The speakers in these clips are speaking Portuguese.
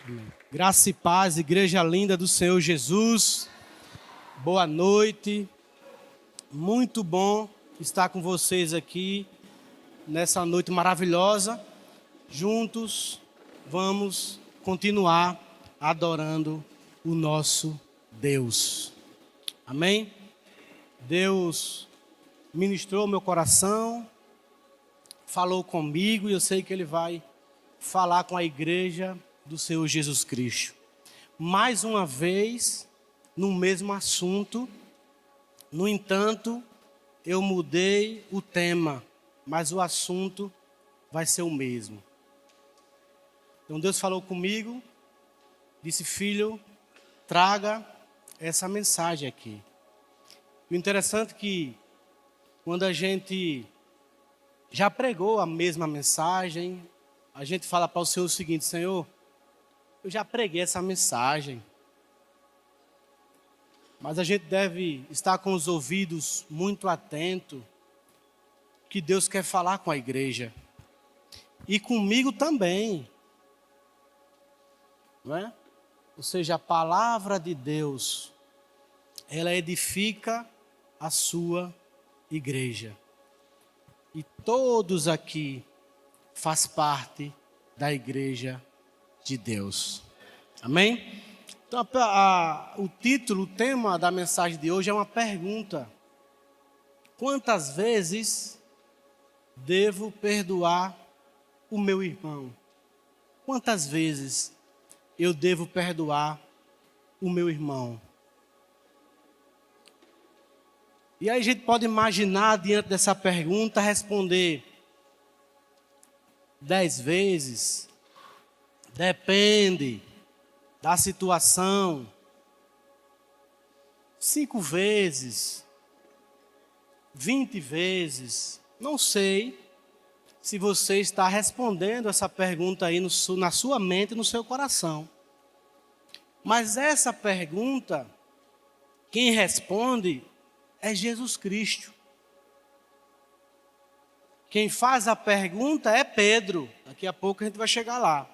Amém. Graça e paz, igreja linda do Senhor Jesus. Boa noite. Muito bom estar com vocês aqui nessa noite maravilhosa. Juntos vamos continuar adorando o nosso Deus. Amém? Deus ministrou meu coração, falou comigo e eu sei que Ele vai falar com a igreja do Senhor Jesus Cristo. Mais uma vez, no mesmo assunto. No entanto, eu mudei o tema, mas o assunto vai ser o mesmo. Então Deus falou comigo, disse: filho, traga essa mensagem aqui. O interessante é que quando a gente já pregou a mesma mensagem, a gente fala para o Senhor o seguinte: Senhor, eu já preguei essa mensagem, mas a gente deve estar com os ouvidos muito atentos, que Deus quer falar com a igreja. E comigo também. Não é? Ou seja, a palavra de Deus, ela edifica a sua igreja. E todos aqui faz parte da igreja de Deus. Amém? Então, o título, o tema da mensagem de hoje é uma pergunta. Quantas vezes devo perdoar o meu irmão? Quantas vezes eu devo perdoar o meu irmão? E aí a gente pode imaginar, diante dessa pergunta, responder 10 vezes. Depende da situação. 5 vezes. 20 vezes. Não sei se você está respondendo essa pergunta aí na sua mente e no seu coração. Mas essa pergunta, quem responde é Jesus Cristo. Quem faz a pergunta é Pedro. Daqui a pouco a gente vai chegar lá.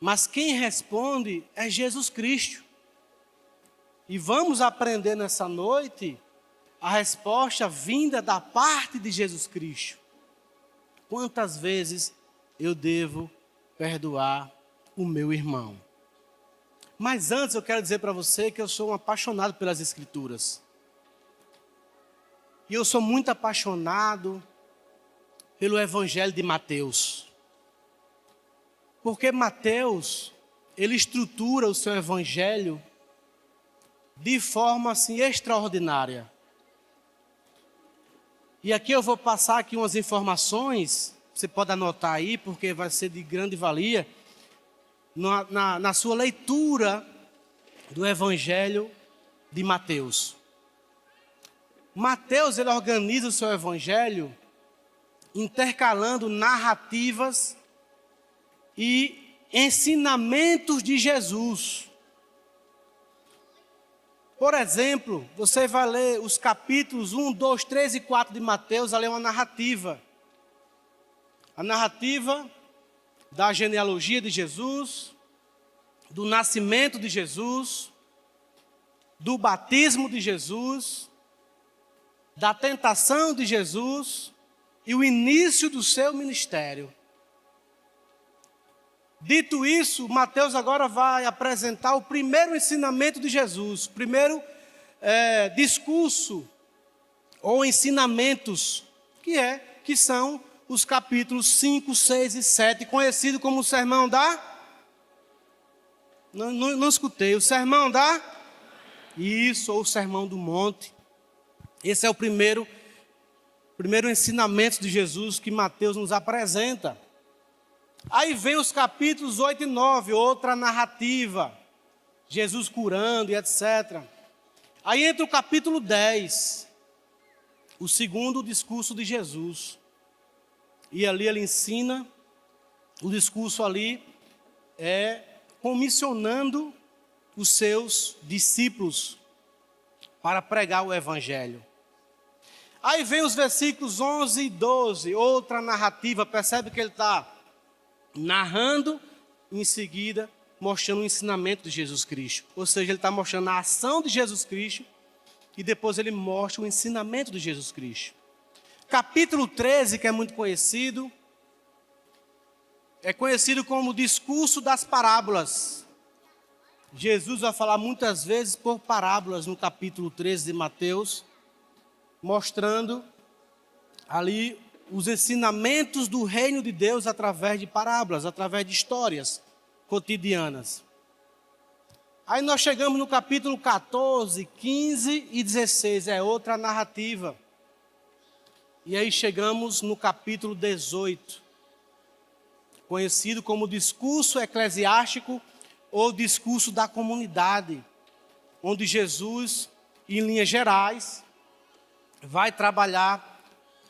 Mas quem responde é Jesus Cristo. E vamos aprender nessa noite a resposta vinda da parte de Jesus Cristo. Quantas vezes eu devo perdoar o meu irmão? Mas antes eu quero dizer para você que eu sou um apaixonado pelas Escrituras. E eu sou muito apaixonado pelo Evangelho de Mateus. Porque Mateus, ele estrutura o seu Evangelho de forma assim extraordinária. E aqui eu vou passar aqui umas informações, você pode anotar aí, porque vai ser de grande valia, na sua leitura do Evangelho de Mateus. Mateus, ele organiza o seu Evangelho intercalando narrativas e ensinamentos de Jesus. Por exemplo, você vai ler os capítulos 1, 2, 3 e 4 de Mateus, ali é uma narrativa. A narrativa da genealogia de Jesus, do nascimento de Jesus, do batismo de Jesus, da tentação de Jesus e o início do seu ministério. Dito isso, Mateus agora vai apresentar o primeiro ensinamento de Jesus, o primeiro discurso ou ensinamentos, que são os capítulos 5, 6 e 7, conhecido como o Sermão da... Não escutei, o Sermão da... Isso, ou o Sermão do Monte. Esse é o primeiro ensinamento de Jesus que Mateus nos apresenta. Aí vem os capítulos 8 e 9, outra narrativa, Jesus curando e etc. Aí entra o capítulo 10, o segundo discurso de Jesus. E ali ele ensina, o discurso ali é comissionando os seus discípulos para pregar o Evangelho. Aí vem os versículos 11 e 12, outra narrativa, percebe que ele está narrando, em seguida mostrando o ensinamento de Jesus Cristo. Ou seja, ele está mostrando a ação de Jesus Cristo e depois ele mostra o ensinamento de Jesus Cristo. Capítulo 13, que é muito conhecido, é conhecido como o discurso das parábolas. Jesus vai falar muitas vezes por parábolas no capítulo 13 de Mateus, mostrando ali os ensinamentos do reino de Deus através de parábolas, através de histórias cotidianas. Aí nós chegamos no capítulo 14, 15 e 16, é outra narrativa. E aí chegamos no capítulo 18, conhecido como discurso eclesiástico ou discurso da comunidade, onde Jesus, em linhas gerais, vai trabalhar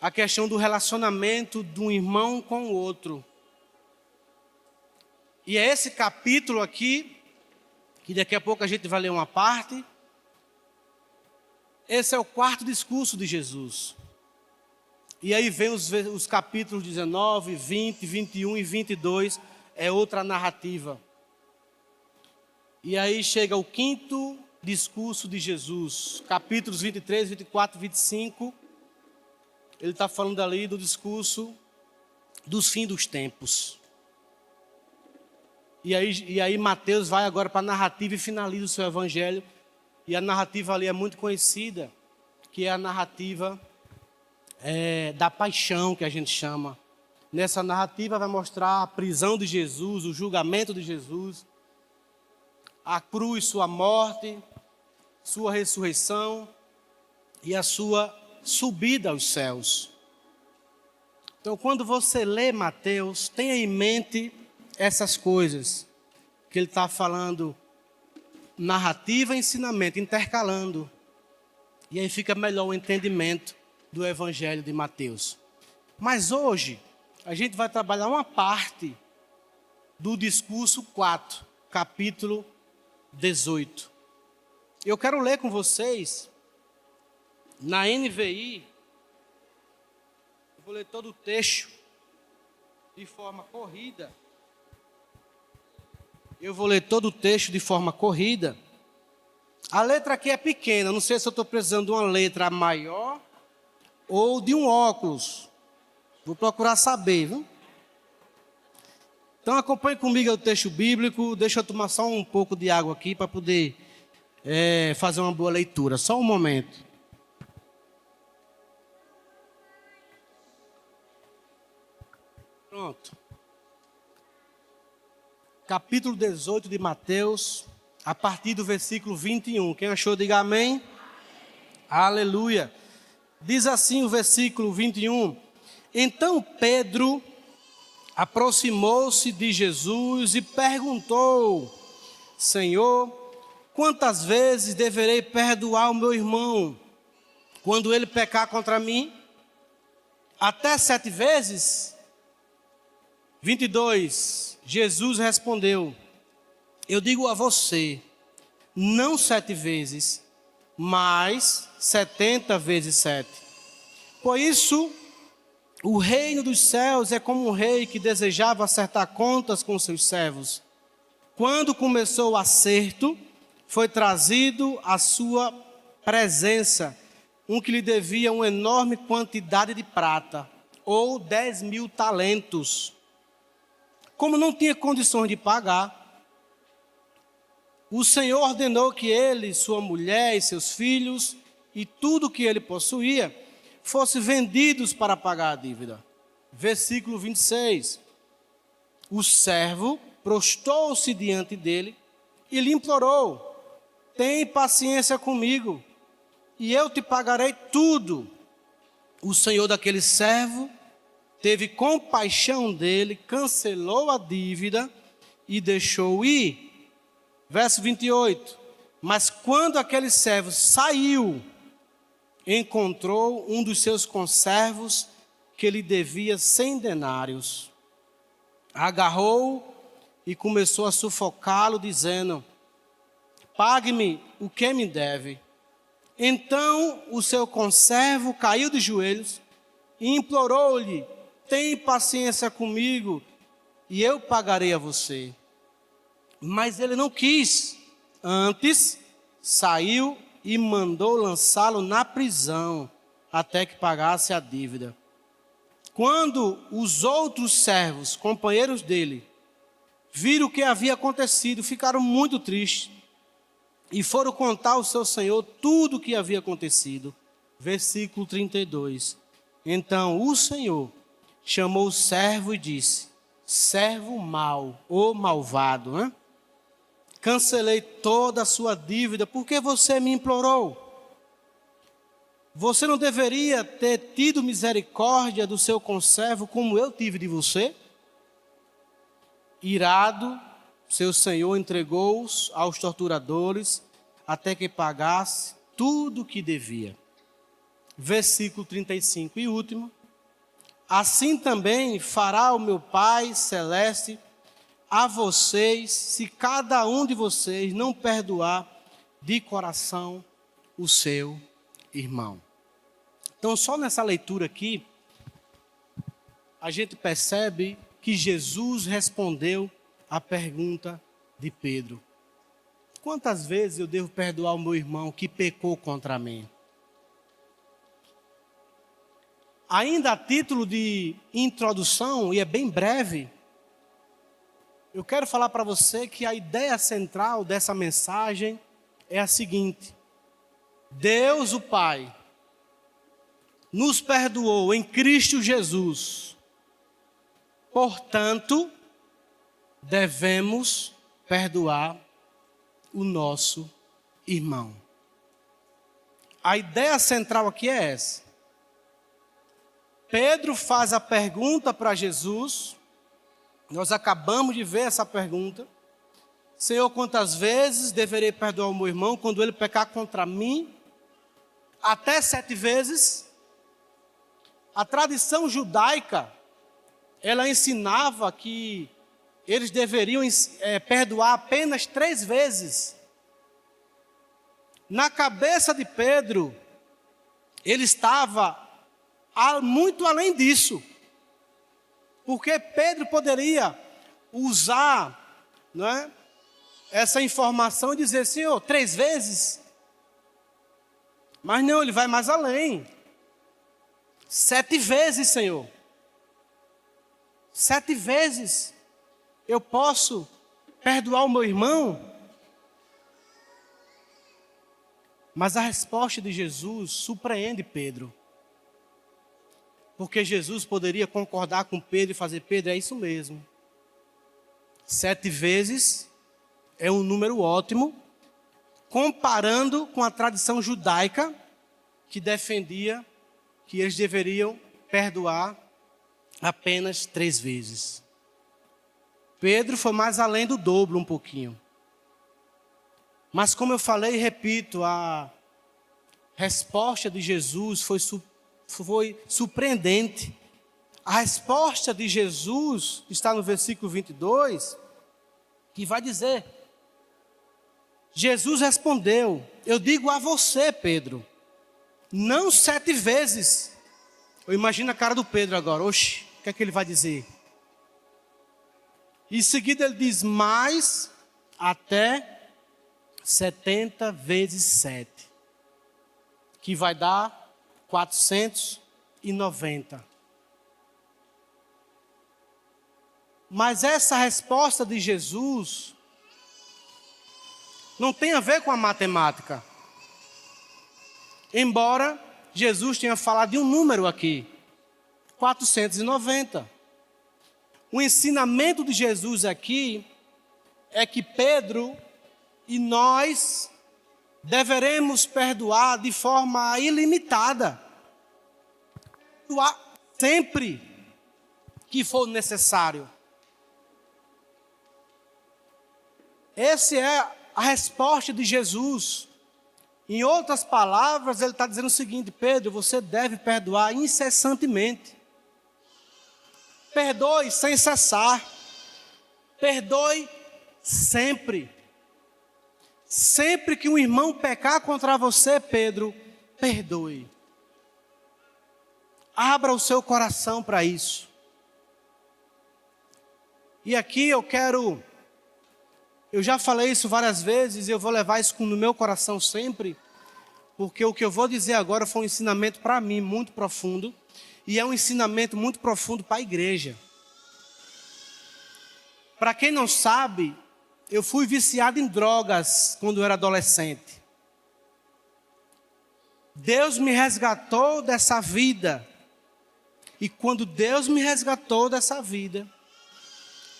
a questão do relacionamento de um irmão com o outro. E é esse capítulo aqui, que daqui a pouco a gente vai ler uma parte. Esse é o quarto discurso de Jesus. E aí vem os capítulos 19, 20, 21 e 22, é outra narrativa. E aí chega o quinto discurso de Jesus, capítulos 23, 24 e 25. Ele está falando ali do discurso dos fins dos tempos. E aí Mateus vai agora para a narrativa e finaliza o seu evangelho. E a narrativa ali é muito conhecida, que é a narrativa da paixão, que a gente chama. Nessa narrativa vai mostrar a prisão de Jesus, o julgamento de Jesus, a cruz, sua morte, sua ressurreição e a sua subida aos céus. Então, quando você lê Mateus, tenha em mente essas coisas que ele está falando, narrativa e ensinamento, intercalando. E aí fica melhor o entendimento do Evangelho de Mateus. Mas hoje, a gente vai trabalhar uma parte do discurso 4, capítulo 18. Eu quero ler com vocês, na NVI, eu vou ler todo o texto de forma corrida. A letra aqui é pequena, não sei se eu estou precisando de uma letra maior ou de um óculos. Vou procurar saber, viu? Então acompanhe comigo o texto bíblico. Deixa eu tomar só um pouco de água aqui para poder fazer uma boa leitura. Só um momento. Pronto. Capítulo 18 de Mateus, a partir do versículo 21. Quem achou, diga amém. Amém. Aleluia. Diz assim o versículo 21. Então Pedro aproximou-se de Jesus e perguntou: Senhor, quantas vezes deverei perdoar o meu irmão quando ele pecar contra mim? Até 7 vezes? 22. Jesus respondeu: eu digo a você, não 7 vezes, mas 70 vezes 7. Por isso, o reino dos céus é como um rei que desejava acertar contas com seus servos. Quando começou o acerto, foi trazido à sua presença um que lhe devia uma enorme quantidade de prata, ou 10.000 talentos. Como não tinha condições de pagar, o Senhor ordenou que ele, sua mulher e seus filhos e tudo que ele possuía fossem vendidos para pagar a dívida. Versículo 26. O servo prostou-se diante dele e lhe implorou: tem paciência comigo e eu te pagarei tudo. O senhor daquele servo teve compaixão dele, cancelou a dívida e deixou ir. Verso 28. Mas quando aquele servo saiu, encontrou um dos seus conservos que lhe devia 100 denários. Agarrou e começou a sufocá-lo, dizendo: pague-me o que me deve. Então o seu conservo caiu de joelhos e implorou-lhe: tem paciência comigo e eu pagarei a você. Mas ele não quis. Antes, saiu e mandou lançá-lo na prisão, até que pagasse a dívida. Quando os outros servos, companheiros dele, viram o que havia acontecido, ficaram muito tristes e foram contar ao seu senhor tudo o que havia acontecido. Versículo 32. Então o senhor chamou o servo e disse: servo mau ou malvado, né? Cancelei toda a sua dívida, porque você me implorou. Você não deveria ter tido misericórdia do seu conservo como eu tive de você? Irado, seu senhor entregou-os aos torturadores até que pagasse tudo o que devia. Versículo 35 e último. Assim também fará o meu Pai Celeste a vocês, se cada um de vocês não perdoar de coração o seu irmão. Então, só nessa leitura aqui, a gente percebe que Jesus respondeu à pergunta de Pedro: quantas vezes eu devo perdoar o meu irmão que pecou contra mim? Ainda a título de introdução, e é bem breve, eu quero falar para você que a ideia central dessa mensagem é a seguinte: Deus, o Pai, nos perdoou em Cristo Jesus. Portanto, devemos perdoar o nosso irmão. A ideia central aqui é essa. Pedro faz a pergunta para Jesus. Nós acabamos de ver essa pergunta. Senhor, quantas vezes deverei perdoar o meu irmão quando ele pecar contra mim? Até 7 vezes. A tradição judaica, ela ensinava que eles deveriam perdoar apenas 3 vezes. Na cabeça de Pedro, ele estava muito além disso. Porque Pedro poderia usar, não é, essa informação e dizer: Senhor, 3 vezes? Mas não, ele vai mais além. 7 vezes, Senhor. 7 vezes eu posso perdoar o meu irmão? Mas a resposta de Jesus surpreende Pedro. Porque Jesus poderia concordar com Pedro e fazer: Pedro, é isso mesmo. 7 vezes é um número ótimo, comparando com a tradição judaica, que defendia que eles deveriam perdoar apenas 3 vezes. Pedro foi mais além do dobro um pouquinho. Mas como eu falei e repito, a resposta de Jesus foi surpreendente. A resposta de Jesus está no versículo 22, que vai dizer: Jesus respondeu: eu digo a você, Pedro, não 7 vezes. Eu imagino a cara do Pedro agora. Oxe, o que é que ele vai dizer? Em seguida ele diz: mais até 70 vezes 7. Que vai dar 490. Mas essa resposta de Jesus não tem a ver com a matemática. Embora Jesus tenha falado de um número aqui, 490. O ensinamento de Jesus aqui é que Pedro e nós deveremos perdoar de forma ilimitada. Perdoar sempre que for necessário. Essa é a resposta de Jesus. Em outras palavras, ele está dizendo o seguinte: Pedro, você deve perdoar incessantemente. Perdoe sem cessar. Perdoe sempre. Sempre que um irmão pecar contra você, Pedro, perdoe. Abra o seu coração para isso. E aqui eu quero Eu já falei isso várias vezes e eu vou levar isso no meu coração sempre, porque o que eu vou dizer agora foi um ensinamento para mim muito profundo e é um ensinamento muito profundo para a igreja. Para quem não sabe, eu fui viciado em drogas quando eu era adolescente. Deus me resgatou dessa vida. E quando Deus me resgatou dessa vida,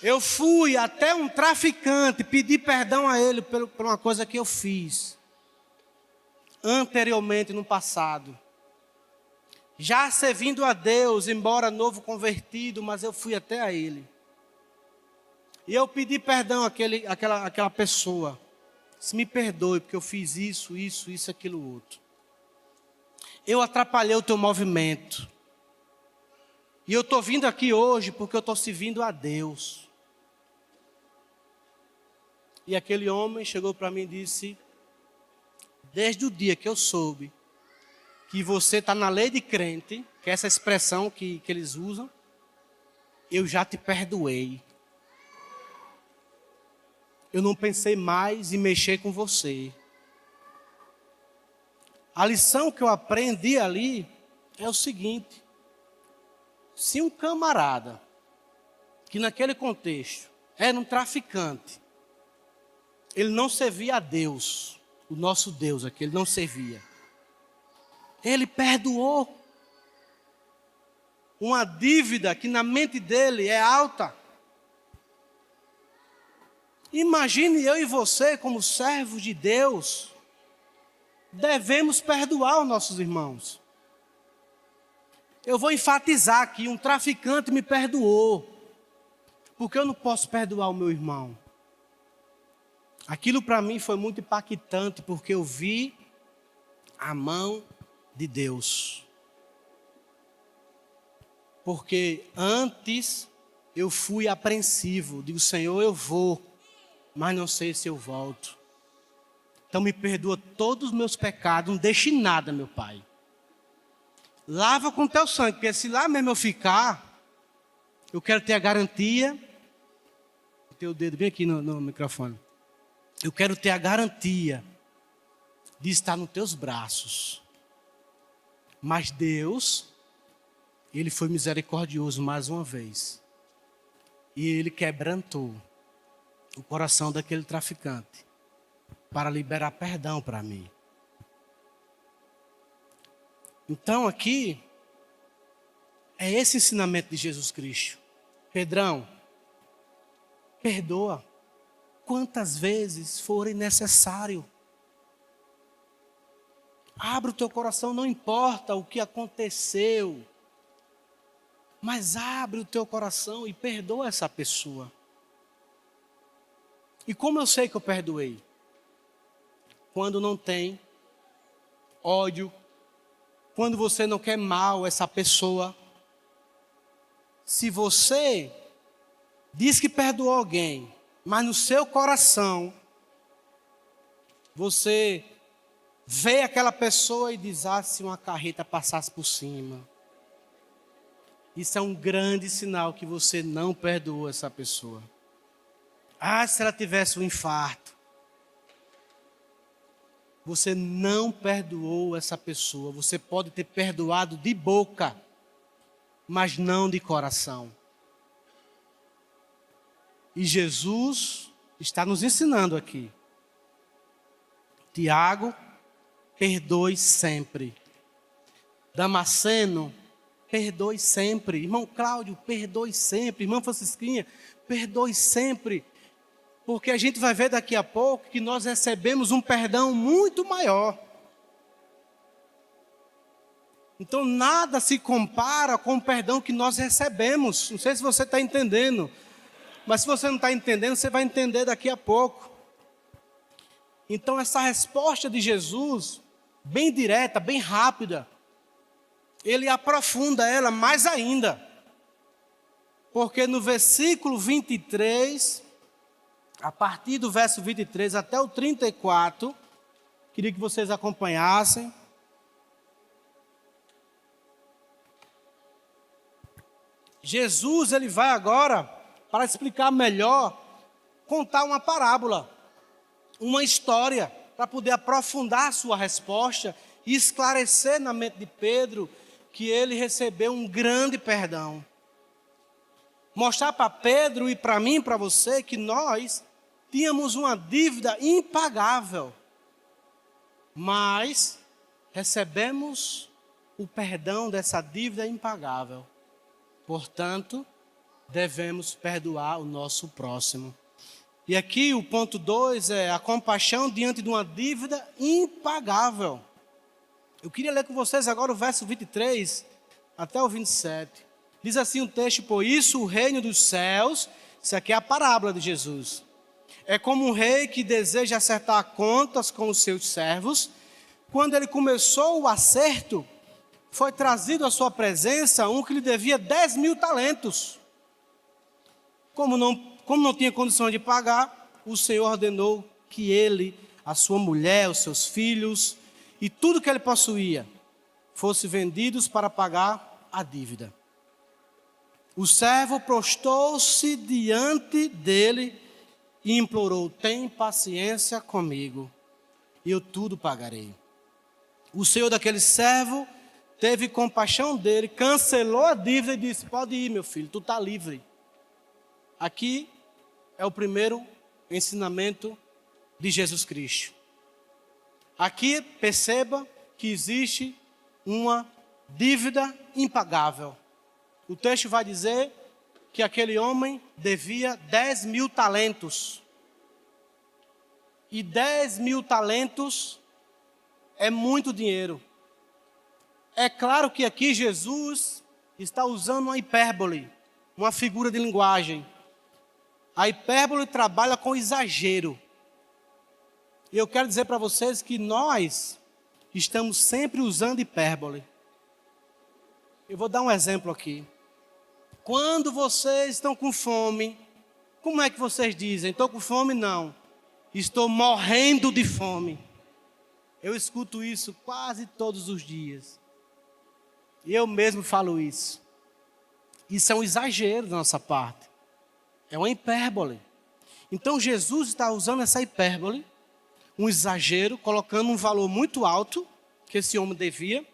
eu fui até um traficante pedir perdão a ele por uma coisa que eu fiz anteriormente no passado. Já servindo a Deus, embora novo convertido, mas eu fui até a ele. E eu pedi perdão àquela pessoa. Se me perdoe, porque eu fiz isso, aquilo, outro. Eu atrapalhei o teu movimento. E eu estou vindo aqui hoje porque eu estou servindo a Deus. E aquele homem chegou para mim e disse: desde o dia que eu soube que você está na lei de crente, que é essa expressão que eles usam, eu já te perdoei. Eu não pensei mais em mexer com você. A lição que eu aprendi ali é o seguinte: se um camarada, que naquele contexto era um traficante, ele não servia a Deus, o nosso Deus aqui, ele não servia. Ele perdoou uma dívida que na mente dele é alta. Imagine eu e você, como servos de Deus, devemos perdoar os nossos irmãos. Eu vou enfatizar aqui, um traficante me perdoou. Porque eu não posso perdoar o meu irmão? Aquilo para mim foi muito impactante, porque eu vi a mão de Deus. Porque antes eu fui apreensivo, digo: Senhor, eu vou, mas não sei se eu volto. Então me perdoa todos os meus pecados, não deixe nada, meu Pai. Lava com teu sangue, porque se lá mesmo eu ficar, eu quero ter a garantia. Teu dedo bem aqui no microfone. Eu quero ter a garantia de estar nos teus braços. Mas Deus, Ele foi misericordioso mais uma vez. E Ele quebrantou o coração daquele traficante para liberar perdão para mim. Então aqui é esse ensinamento de Jesus Cristo. Pedrão, perdoa quantas vezes forem necessário. Abre o teu coração, não importa o que aconteceu, mas abre o teu coração e perdoa essa pessoa. E como eu sei que eu perdoei? Quando não tem ódio, quando você não quer mal essa pessoa. Se você diz que perdoou alguém, mas no seu coração você vê aquela pessoa e diz: ah, se uma carreta passasse por cima. Isso é um grande sinal que você não perdoou essa pessoa. Ah, se ela tivesse um infarto. Você não perdoou essa pessoa. Você pode ter perdoado de boca, mas não de coração. E Jesus está nos ensinando aqui. Tiago, perdoe sempre. Damasceno, perdoe sempre. Irmão Cláudio, perdoe sempre. Irmã Francisquinha, perdoe sempre. Porque a gente vai ver daqui a pouco que nós recebemos um perdão muito maior. Então nada se compara com o perdão que nós recebemos. Não sei se você está entendendo. Mas se você não está entendendo, você vai entender daqui a pouco. Então essa resposta de Jesus, bem direta, bem rápida, ele aprofunda ela mais ainda. Porque no versículo 23, a partir do verso 23 até o 34, queria que vocês acompanhassem. Jesus, ele vai agora para explicar melhor contar uma parábola, uma história, para poder aprofundar a sua resposta e esclarecer na mente de Pedro que ele recebeu um grande perdão. Mostrar para Pedro e para mim e para você que nós tínhamos uma dívida impagável, mas recebemos o perdão dessa dívida impagável. Portanto, devemos perdoar o nosso próximo. E aqui o ponto 2 é a compaixão diante de uma dívida impagável. Eu queria ler com vocês agora o verso 23 até o 27. Diz assim o texto: por isso o reino dos céus, isso aqui é a parábola de Jesus, é como um rei que deseja acertar contas com os seus servos. Quando ele começou o acerto, foi trazido à sua presença um que lhe devia 10.000 talentos. Como não tinha condições de pagar, o Senhor ordenou que ele, a sua mulher, os seus filhos e tudo que ele possuía fossem vendidos para pagar a dívida. O servo prostou-se diante dele e implorou: tem paciência comigo, e eu tudo pagarei. O senhor daquele servo teve compaixão dele, cancelou a dívida e disse: pode ir, meu filho, tu está livre. Aqui é o primeiro ensinamento de Jesus Cristo. Aqui perceba que existe uma dívida impagável. O texto vai dizer que aquele homem devia 10.000 talentos. E 10.000 talentos é muito dinheiro. É claro que aqui Jesus está usando uma hipérbole, uma figura de linguagem. A hipérbole trabalha com exagero. E eu quero dizer para vocês que nós estamos sempre usando hipérbole. Eu vou dar um exemplo aqui. Quando vocês estão com fome, como é que vocês dizem? Estou com fome? Não. Estou morrendo de fome. Eu escuto isso quase todos os dias. E eu mesmo falo isso. Isso é um exagero da nossa parte. É uma hipérbole. Então Jesus está usando essa hipérbole, um exagero, colocando um valor muito alto que esse homem devia,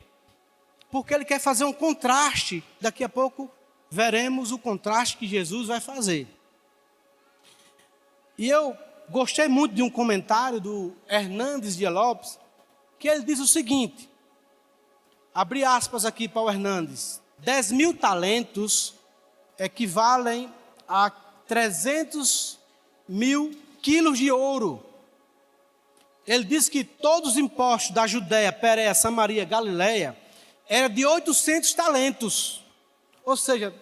porque ele quer fazer um contraste. Daqui a pouco veremos o contraste que Jesus vai fazer. E eu gostei muito de um comentário do Hernandes Dias Lopes, que ele diz o seguinte, abre aspas aqui para o Hernandes: 10.000 talentos equivalem a 300.000 quilos de ouro. Ele diz que todos os impostos da Judéia, Pérea, Samaria, Galileia, eram de 800 talentos. Ou seja,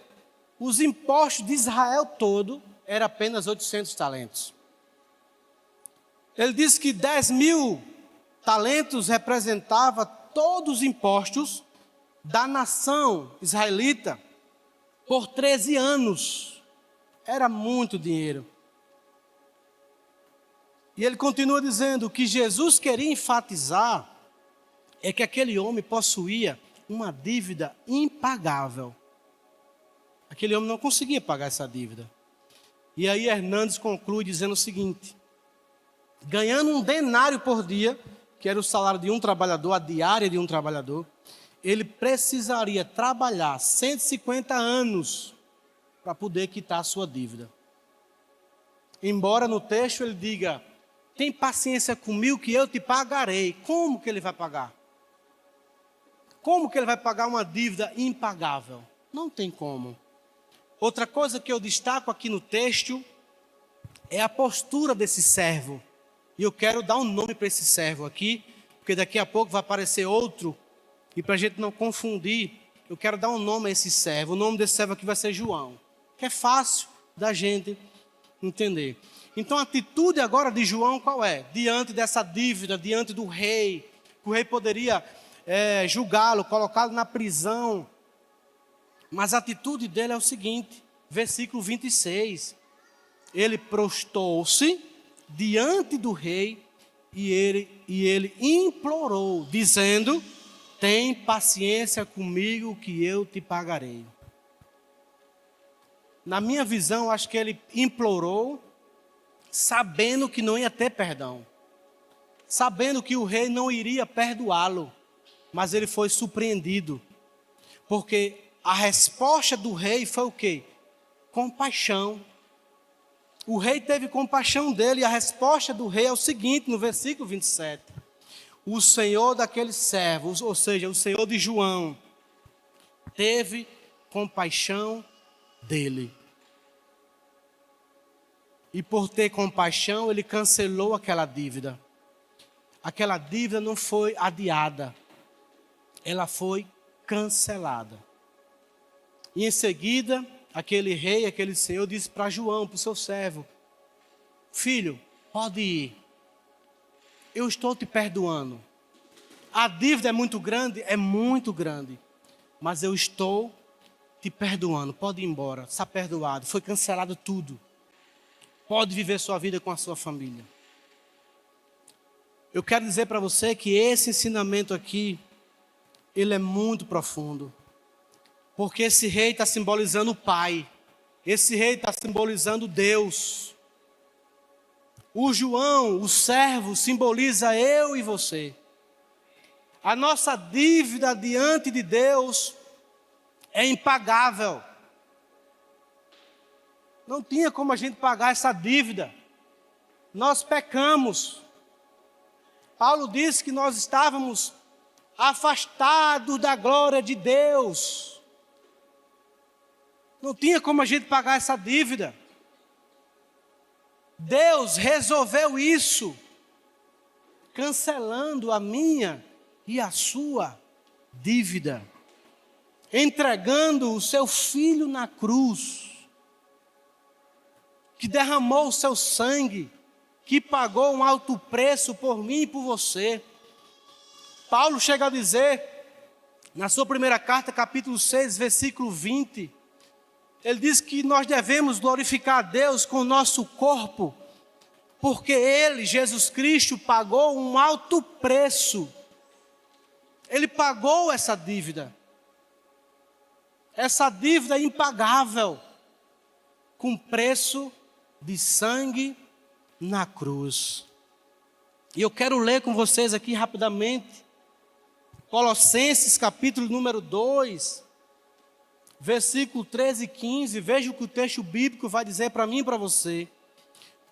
os impostos de Israel todo eram apenas 800 talentos. Ele diz que 10.000 talentos representava todos os impostos da nação israelita por 13 anos. Era muito dinheiro. E ele continua dizendo que Jesus queria enfatizar é que aquele homem possuía uma dívida impagável. Aquele homem não conseguia pagar essa dívida. E aí Hernandes conclui dizendo o seguinte: ganhando um denário por dia, que era o salário de um trabalhador, a diária de um trabalhador, ele precisaria trabalhar 150 anos para poder quitar a sua dívida. Embora no texto ele diga: tem paciência comigo que eu te pagarei. Como que ele vai pagar? Como que ele vai pagar uma dívida impagável? Não tem como. Outra coisa que eu destaco aqui no texto é a postura desse servo. E eu quero dar um nome para esse servo aqui, porque daqui a pouco vai aparecer outro. E para a gente não confundir, eu quero dar um nome a esse servo. O nome desse servo aqui vai ser João, que é fácil da gente entender. Então a atitude agora de João qual é? Diante dessa dívida, diante do rei, que o rei poderia julgá-lo, colocá-lo na prisão. Mas a atitude dele é o seguinte, versículo 26. Ele prostou-se diante do rei e ele implorou, dizendo: tem paciência comigo que eu te pagarei. Na minha visão, acho que ele implorou sabendo que não ia ter perdão, sabendo que o rei não iria perdoá-lo, mas ele foi surpreendido, porque a resposta do rei foi o quê? Compaixão. O rei teve compaixão dele, e a resposta do rei é o seguinte, no versículo 27. O senhor daqueles servos, ou seja, o senhor de João, teve compaixão dele. E por ter compaixão, ele cancelou aquela dívida. Aquela dívida não foi adiada, ela foi cancelada. E em seguida, aquele rei, aquele senhor disse para João, para o seu servo: filho, pode ir, eu estou te perdoando. A dívida é muito grande, mas eu estou te perdoando, pode ir embora, está perdoado, foi cancelado tudo. Pode viver sua vida com a sua família. Eu quero dizer para você que esse ensinamento aqui, ele é muito profundo. Porque esse rei está simbolizando o Pai. Esse rei está simbolizando Deus. O João, o servo, simboliza eu e você. A nossa dívida diante de Deus é impagável. Não tinha como a gente pagar essa dívida. Nós pecamos. Paulo disse que nós estávamos afastados da glória de Deus. Não tinha como a gente pagar essa dívida. Deus resolveu isso, cancelando a minha e a sua dívida, entregando o seu filho na cruz, que derramou o seu sangue, que pagou um alto preço por mim e por você. Paulo chega a dizer, na sua primeira carta, capítulo 6, versículo 20, ele diz que nós devemos glorificar a Deus com o nosso corpo, porque Ele, Jesus Cristo, pagou um alto preço. Ele pagou essa dívida. Essa dívida impagável, com preço de sangue na cruz. E eu quero ler com vocês aqui rapidamente, Colossenses capítulo número 2, versículo 13 e 15, veja o que o texto bíblico vai dizer para mim e para você.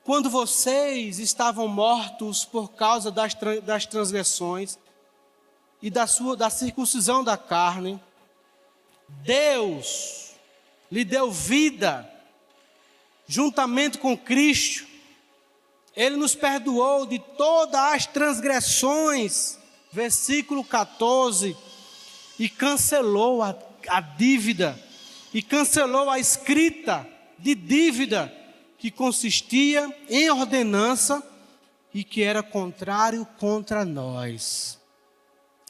Quando vocês estavam mortos por causa das transgressões e da circuncisão da carne, Deus lhe deu vida juntamente com Cristo. Ele nos perdoou de todas as transgressões, versículo 14, e cancelou a dívida, e cancelou a escrita de dívida que consistia em ordenança e que era contrário contra nós.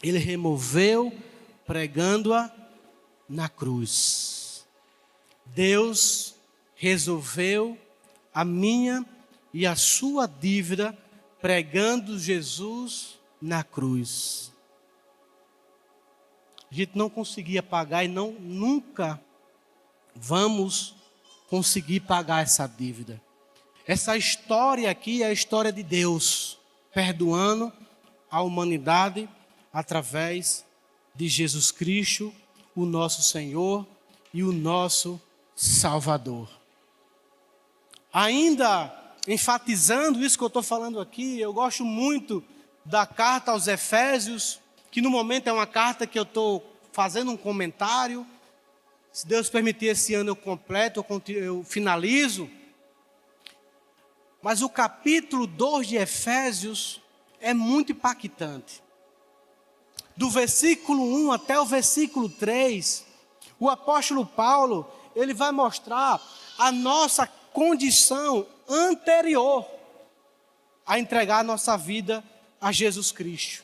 Ele removeu, pregando-a na cruz. Deus resolveu a minha e a sua dívida, pregando Jesus na cruz. A gente não conseguia pagar e nunca vamos conseguir pagar essa dívida. Essa história aqui é a história de Deus, perdoando a humanidade através de Jesus Cristo, o nosso Senhor e o nosso Salvador. Ainda enfatizando isso que eu estou falando aqui, eu gosto muito da carta aos Efésios, que no momento é uma carta que eu estou fazendo um comentário. Se Deus permitir, esse ano eu completo, eu finalizo. Mas o capítulo 2 de Efésios é muito impactante. Do versículo 1 até o versículo 3, o apóstolo Paulo, ele vai mostrar a nossa condição anterior a entregar a nossa vida a Jesus Cristo.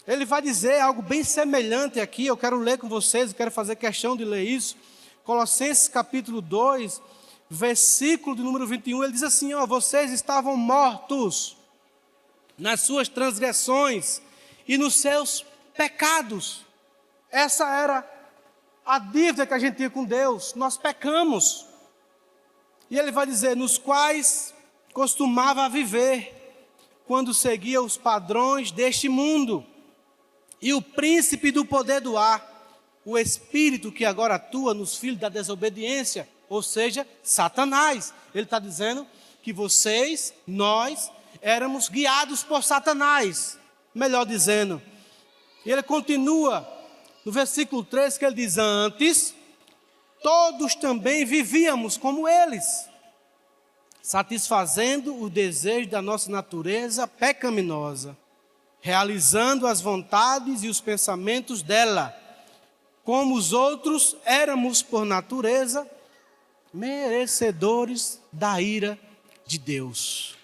Ele vai dizer algo bem semelhante aqui, eu quero ler com vocês, eu quero fazer questão de ler isso. Colossenses capítulo 2, versículo de número 21, ele diz assim, vocês estavam mortos nas suas transgressões e nos seus pecados. Essa era a dívida que a gente tinha com Deus, nós pecamos. E ele vai dizer, nos quais costumava viver quando seguia os padrões deste mundo. E o príncipe do poder do ar, o espírito que agora atua nos filhos da desobediência, ou seja, Satanás. Ele está dizendo que vocês, nós, éramos guiados por Satanás. Melhor dizendo, e ele continua no versículo 3, que ele diz: antes, todos também vivíamos como eles, satisfazendo o desejo da nossa natureza pecaminosa, realizando as vontades e os pensamentos dela. Como os outros, éramos por natureza merecedores da ira de Deus.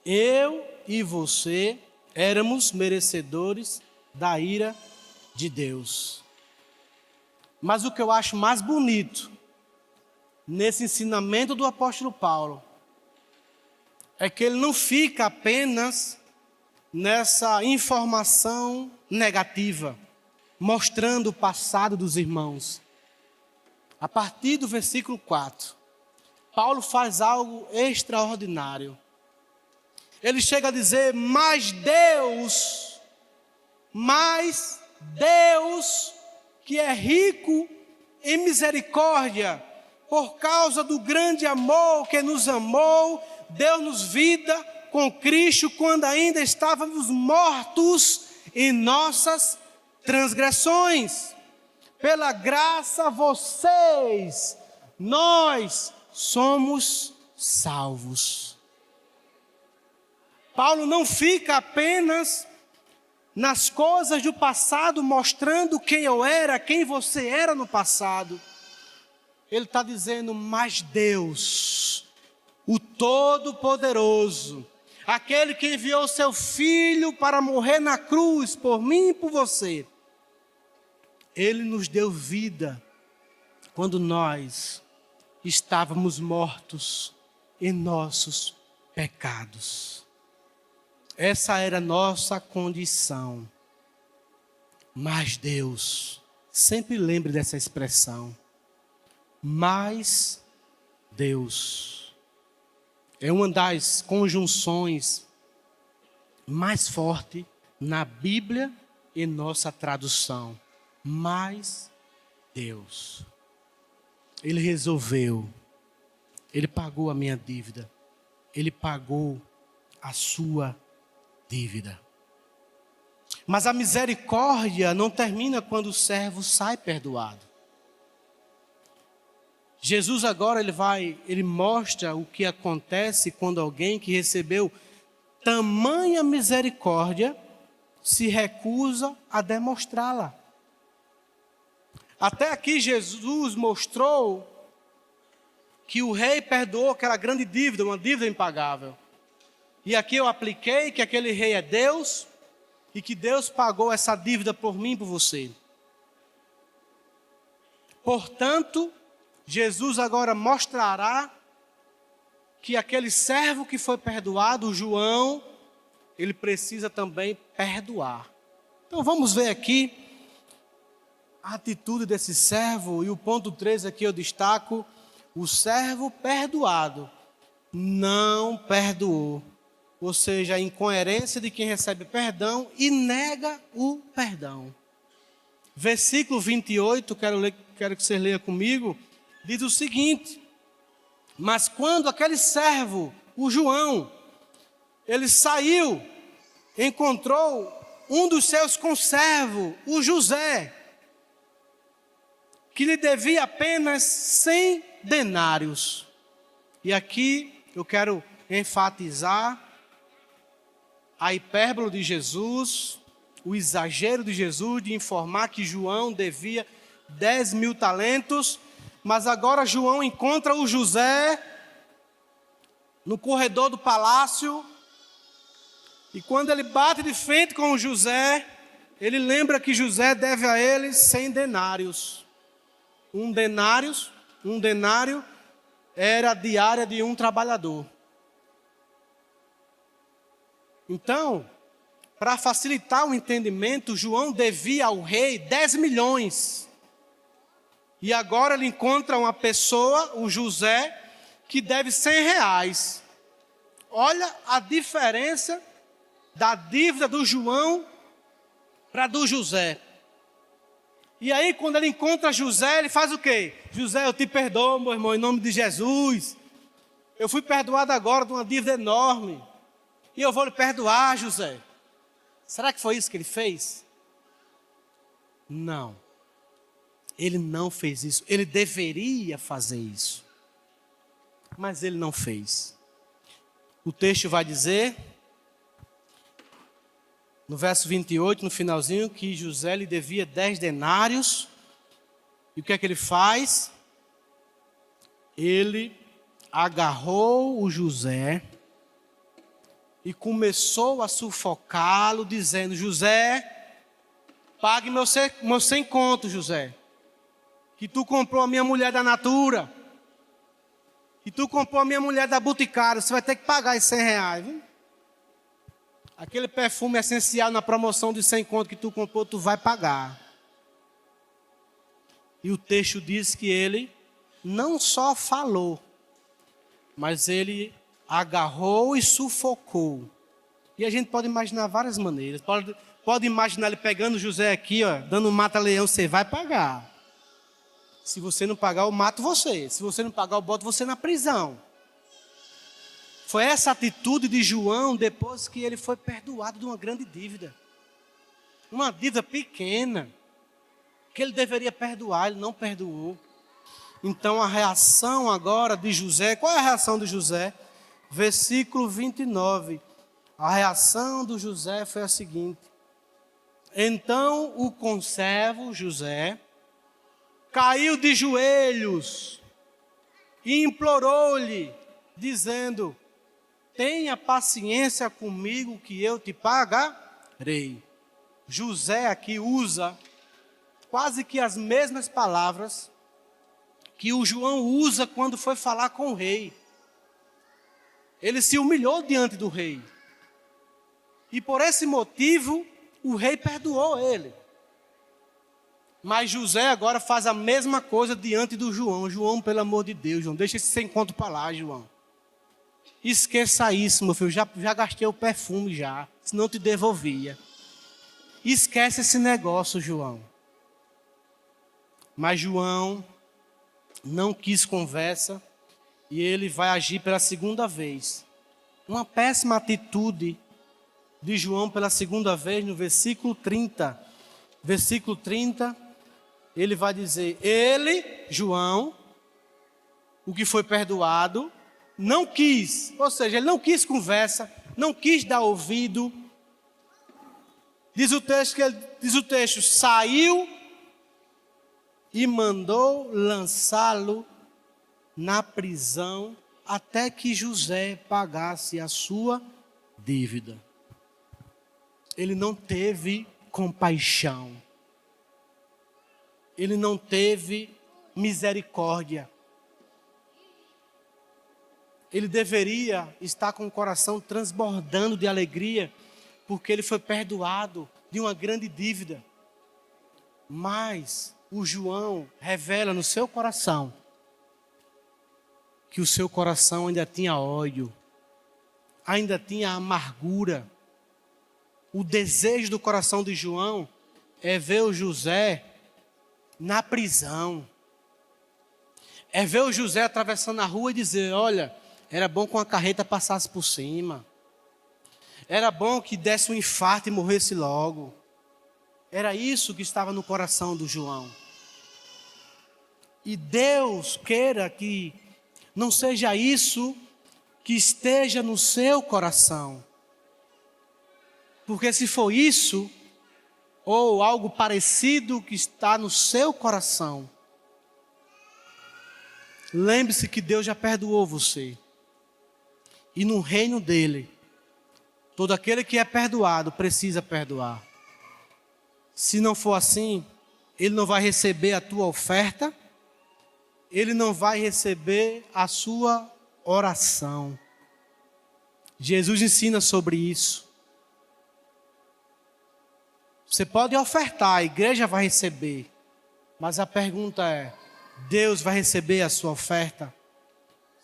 Eu e você éramos merecedores da ira de Deus. Mas o que eu acho mais bonito nesse ensinamento do apóstolo Paulo é que ele não fica apenas nessa informação negativa, mostrando o passado dos irmãos. A partir do versículo 4, Paulo faz algo extraordinário. Ele chega a dizer: mas Deus, que é rico em misericórdia, por causa do grande amor que nos amou, deu-nos vida com Cristo quando ainda estávamos mortos em nossas transgressões. Pela graça nós somos salvos. Paulo não fica apenas nas coisas do passado, mostrando quem eu era, quem você era no passado. Ele está dizendo: mas Deus, o Todo-Poderoso, aquele que enviou seu Filho para morrer na cruz por mim e por você, Ele nos deu vida quando nós estávamos mortos em nossos pecados. Essa era a nossa condição. Mas Deus, sempre lembre dessa expressão, mas Deus. É uma das conjunções mais fortes na Bíblia e nossa tradução. Mas Deus. Ele resolveu. Ele pagou a minha dívida. Ele pagou a sua dívida. Mas a misericórdia não termina quando o servo sai perdoado. Jesus agora ele mostra o que acontece quando alguém que recebeu tamanha misericórdia se recusa a demonstrá-la. Até aqui Jesus mostrou que o rei perdoou aquela grande dívida, uma dívida impagável. E aqui eu apliquei que aquele rei é Deus e que Deus pagou essa dívida por mim e por você. Portanto, Jesus agora mostrará que aquele servo que foi perdoado, o João, ele precisa também perdoar. Então vamos ver aqui a atitude desse servo, e o ponto 3 aqui eu destaco: o servo perdoado não perdoou. Ou seja, a incoerência de quem recebe perdão e nega o perdão. Versículo 28, quero que você leia comigo, diz o seguinte: mas quando aquele servo, o João, ele saiu, encontrou um dos seus conservos, o José, que lhe devia apenas 100 denários. E aqui eu quero enfatizar a hipérbole de Jesus, o exagero de Jesus de informar que João devia 10.000 talentos, mas agora João encontra o José no corredor do palácio, e quando ele bate de frente com o José, ele lembra que José deve a ele 100 denários. Um denário era a diária de um trabalhador. Então, para facilitar o entendimento, João devia ao rei 10 milhões. E agora ele encontra uma pessoa, o José, que deve R$100. Olha a diferença da dívida do João para do José. E aí, quando ele encontra José, ele faz o quê? José, eu te perdoo, meu irmão, em nome de Jesus. Eu fui perdoado agora de uma dívida enorme. E eu vou lhe perdoar, José. Será que foi isso que ele fez? Não. Ele não fez isso. Ele deveria fazer isso. Mas ele não fez. O texto vai dizer, no verso 28, no finalzinho, que José lhe devia 10 denários. E o que é que ele faz? Ele agarrou o José e começou a sufocá-lo, dizendo: José, pague meus 100 contos, José, que tu comprou a minha mulher da Natura, que tu comprou a minha mulher da Boticário, você vai ter que pagar esses R$100, viu? Aquele perfume essencial na promoção de 100 contos que tu comprou, tu vai pagar. E o texto diz que ele não só falou, mas ele agarrou e sufocou. E a gente pode imaginar várias maneiras. Pode imaginar ele pegando José aqui, ó, dando um mata-leão, você vai pagar. Se você não pagar, eu mato você. Se você não pagar, eu boto você na prisão. Foi essa atitude de João depois que ele foi perdoado de uma grande dívida. Uma dívida pequena, que ele deveria perdoar, ele não perdoou. Então a reação agora de José, qual é a reação de José? Versículo 29. A reação do José foi a seguinte: então o conservo José caiu de joelhos e implorou-lhe, dizendo: tenha paciência comigo que eu te pagarei. José aqui usa quase que as mesmas palavras que o João usa quando foi falar com o rei. Ele se humilhou diante do rei. E por esse motivo, o rei perdoou ele. Mas José agora faz a mesma coisa diante do João. João, pelo amor de Deus, João, deixa esse 100 conto para lá, João. Esqueça isso, meu filho, já gastei o perfume já, senão te devolvia. Esquece esse negócio, João. Mas João não quis conversa e ele vai agir pela segunda vez. Uma péssima atitude de João pela segunda vez no versículo 30. Versículo 30, ele vai dizer: ele, João, o que foi perdoado, não quis, ou seja, ele não quis conversa, não quis dar ouvido. Diz o texto, saiu e mandou lançá-lo na prisão até que José pagasse a sua dívida. Ele não teve compaixão. Ele não teve misericórdia. Ele deveria estar com o coração transbordando de alegria, porque ele foi perdoado de uma grande dívida. Mas o João revela no seu coração que o seu coração ainda tinha ódio, ainda tinha amargura. O desejo do coração de João é ver o José na prisão. É ver o José atravessando a rua e dizer: olha, era bom que uma carreta passasse por cima. Era bom que desse um infarto e morresse logo. Era isso que estava no coração do João. E Deus queira que não seja isso que esteja no seu coração. Porque se for isso, ou algo parecido que está no seu coração, lembre-se que Deus já perdoou você. E no reino dele, todo aquele que é perdoado precisa perdoar. Se não for assim, ele não vai receber a tua oferta, ele não vai receber a sua oração. Jesus ensina sobre isso. Você pode ofertar, a igreja vai receber. Mas a pergunta é: Deus vai receber a sua oferta?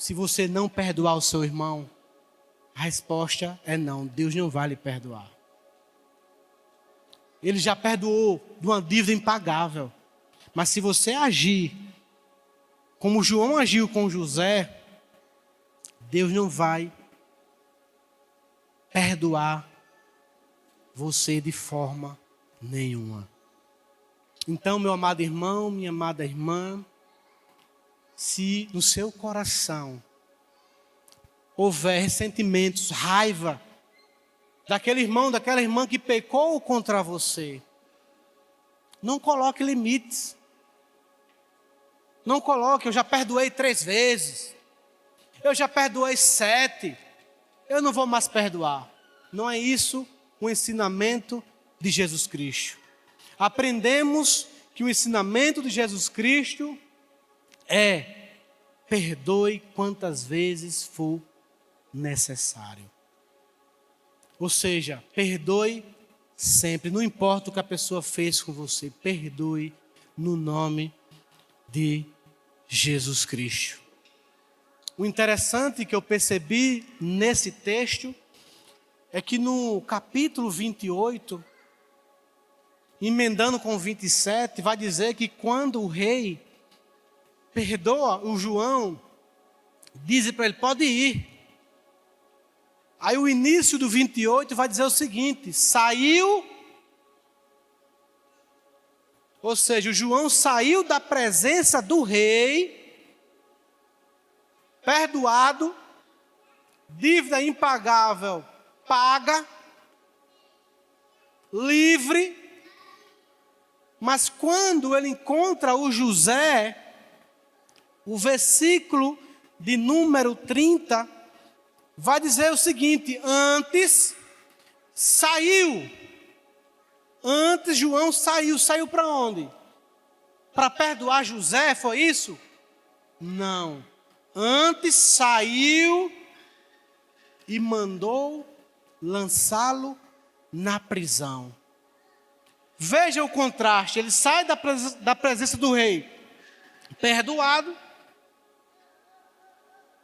se você não perdoar o seu irmão, a resposta é não. Deus não vai lhe perdoar. Ele já perdoou de uma dívida impagável. Mas se você agir como João agiu com José, Deus não vai perdoar você de forma nenhuma. Então, meu amado irmão, minha amada irmã, se no seu coração houver ressentimentos, raiva daquele irmão, daquela irmã que pecou contra você, não coloque limites. Não coloque, eu já perdoei 3 vezes, eu já perdoei 7, eu não vou mais perdoar. Não é isso o ensinamento de Jesus Cristo. Aprendemos que o ensinamento de Jesus Cristo é: perdoe quantas vezes for necessário. Ou seja, perdoe sempre, não importa o que a pessoa fez com você, perdoe no nome de Jesus Cristo. O interessante que eu percebi nesse texto é que no capítulo 28, emendando com 27, vai dizer que quando o rei perdoa o João, diz para ele: pode ir. Aí o início do 28 vai dizer o seguinte: saiu, ou seja, o João saiu da presença do rei, perdoado, dívida impagável paga, livre. Mas quando ele encontra o José, o versículo de número 30 vai dizer o seguinte: antes saiu. Antes João saiu. Saiu para onde? Para perdoar José, foi isso? Não. Antes saiu e mandou lançá-lo na prisão. Veja o contraste. Ele sai da presença do rei perdoado,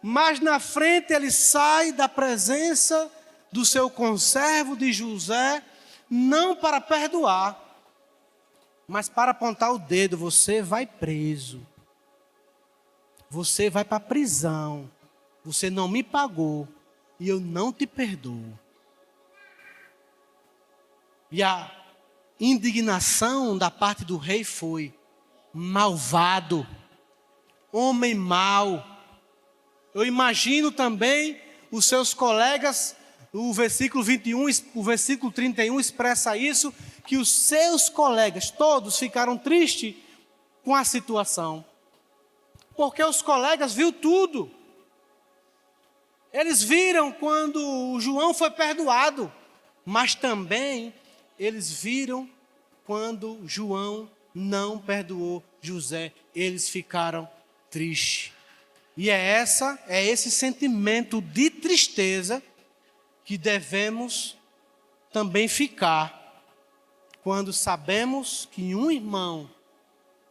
mas na frente ele sai da presença do seu conservo de José, não para perdoar, mas para apontar o dedo: você vai preso, você vai para a prisão, você não me pagou e eu não te perdoo. E a indignação da parte do rei foi: malvado, homem mau. Eu imagino também os seus colegas, o versículo 21, o versículo 31 expressa isso, que os seus colegas todos ficaram tristes com a situação. Porque os colegas viram tudo. Eles viram quando o João foi perdoado, mas também eles viram quando João não perdoou José. Eles ficaram tristes. E é esse sentimento de tristeza que devemos também ficar quando sabemos que um irmão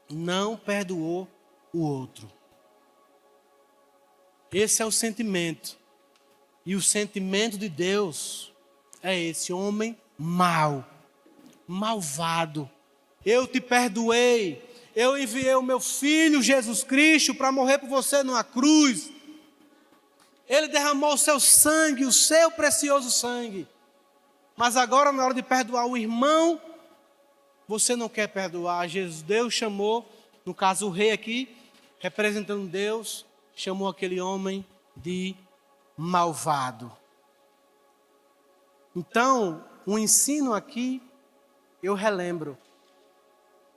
não perdoou o outro. Esse é o sentimento. E o sentimento de Deus é esse: homem mau, malvado. Eu te perdoei. Eu enviei o meu filho Jesus Cristo para morrer por você numa cruz. Ele derramou o seu sangue, o seu precioso sangue. Mas agora, na hora de perdoar o irmão, você não quer perdoar. Deus chamou, no caso o rei aqui, representando Deus, chamou aquele homem de malvado. Então, o ensino aqui, eu relembro,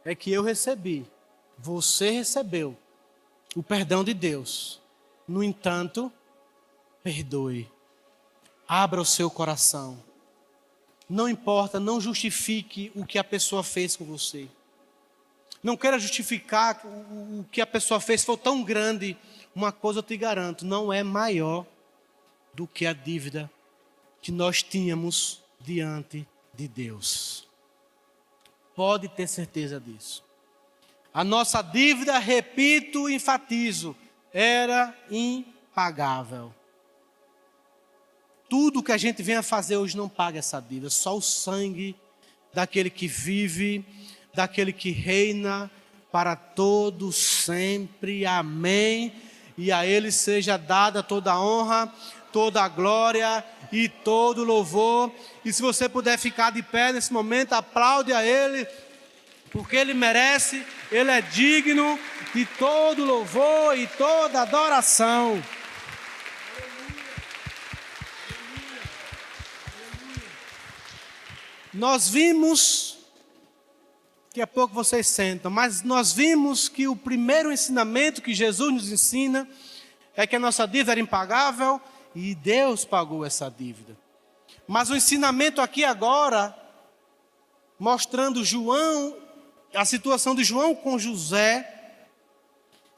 é que eu recebi, você recebeu o perdão de Deus. No entanto, perdoe. Abra o seu coração. Não importa, não justifique o que a pessoa fez com você. Não queira justificar o que a pessoa fez, foi tão grande. Uma coisa eu te garanto: não é maior do que a dívida que nós tínhamos diante de Deus. Pode ter certeza disso. A nossa dívida, repito, enfatizo, era impagável. Tudo que a gente vem a fazer hoje não paga essa dívida. Só o sangue daquele que vive, daquele que reina para todo sempre. Amém. E a Ele seja dada toda a honra, toda a glória e todo o louvor. E se você puder ficar de pé nesse momento, aplaude a Ele, porque Ele merece, Ele é digno de todo louvor e toda adoração. Nós vimos, daqui a pouco vocês sentam, mas nós vimos que o primeiro ensinamento que Jesus nos ensina é que a nossa dívida era impagável e Deus pagou essa dívida. Mas o ensinamento aqui agora, mostrando João, a situação de João com José,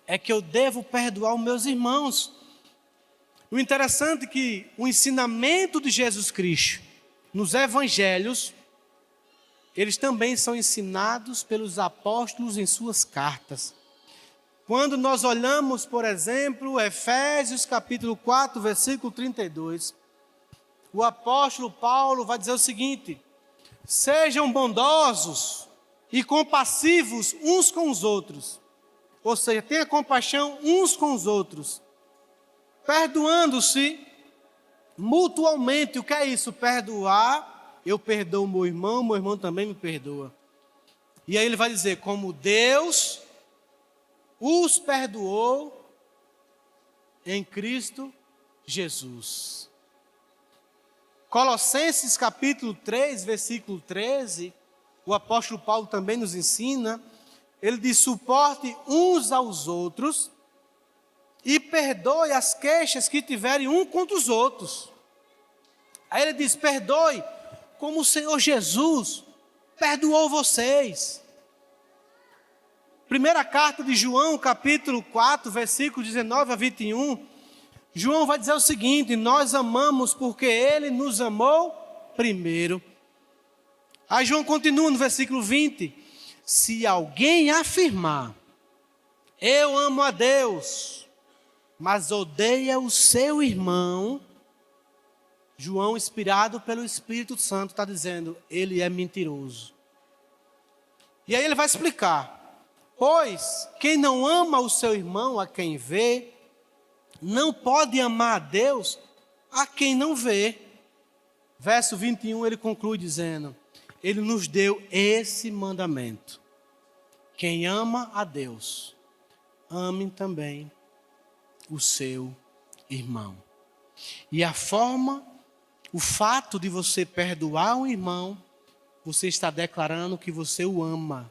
é que eu devo perdoar os meus irmãos. O interessante é que o ensinamento de Jesus Cristo nos evangelhos, eles também são ensinados pelos apóstolos em suas cartas. Quando nós olhamos, por exemplo, Efésios capítulo 4, versículo 32, o apóstolo Paulo vai dizer o seguinte: sejam bondosos e compassivos uns com os outros. Ou seja, tenha compaixão uns com os outros, perdoando-se mutualmente. O que é isso? Perdoar. Eu perdoo meu irmão também me perdoa. E aí ele vai dizer, como Deus os perdoou em Cristo Jesus. Colossenses capítulo 3, versículo 13, o apóstolo Paulo também nos ensina, ele diz, suporte uns aos outros e perdoe as queixas que tiverem um contra os outros. Aí ele diz, perdoe como o Senhor Jesus perdoou vocês. Primeira carta de João, capítulo 4, versículo 19 a 21, João vai dizer o seguinte, nós amamos porque Ele nos amou primeiro. Aí João continua no versículo 20, se alguém afirmar, eu amo a Deus, mas odeia o seu irmão, João, inspirado pelo Espírito Santo, está dizendo, ele é mentiroso. E aí ele vai explicar, pois quem não ama o seu irmão a quem vê, não pode amar a Deus a quem não vê. Verso 21 ele conclui dizendo, ele nos deu esse mandamento, quem ama a Deus, ame também o seu irmão. E o fato de você perdoar um irmão, você está declarando que você o ama.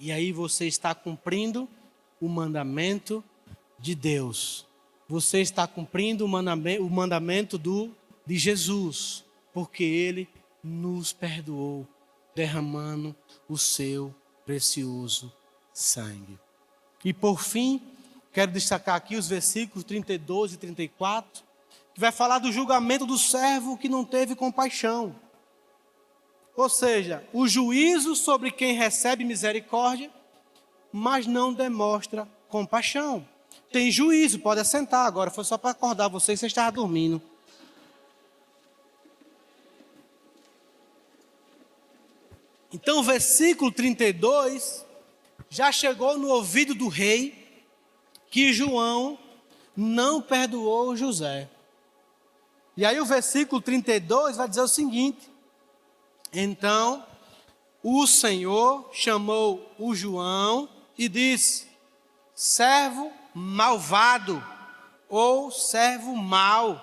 E aí você está cumprindo o mandamento de Deus. Você está cumprindo o mandamento de Jesus, porque Ele nos perdoou, derramando o seu precioso sangue. E por fim, quero destacar aqui os versículos 32 e 34, que vai falar do julgamento do servo que não teve compaixão. Ou seja, o juízo sobre quem recebe misericórdia, mas não demonstra compaixão. Tem juízo, pode assentar agora, foi só para acordar você estava dormindo. Então o versículo 32 já chegou no ouvido do rei que João não perdoou José. E aí o versículo 32 vai dizer o seguinte, então o Senhor chamou o João e disse, servo malvado ou servo mau,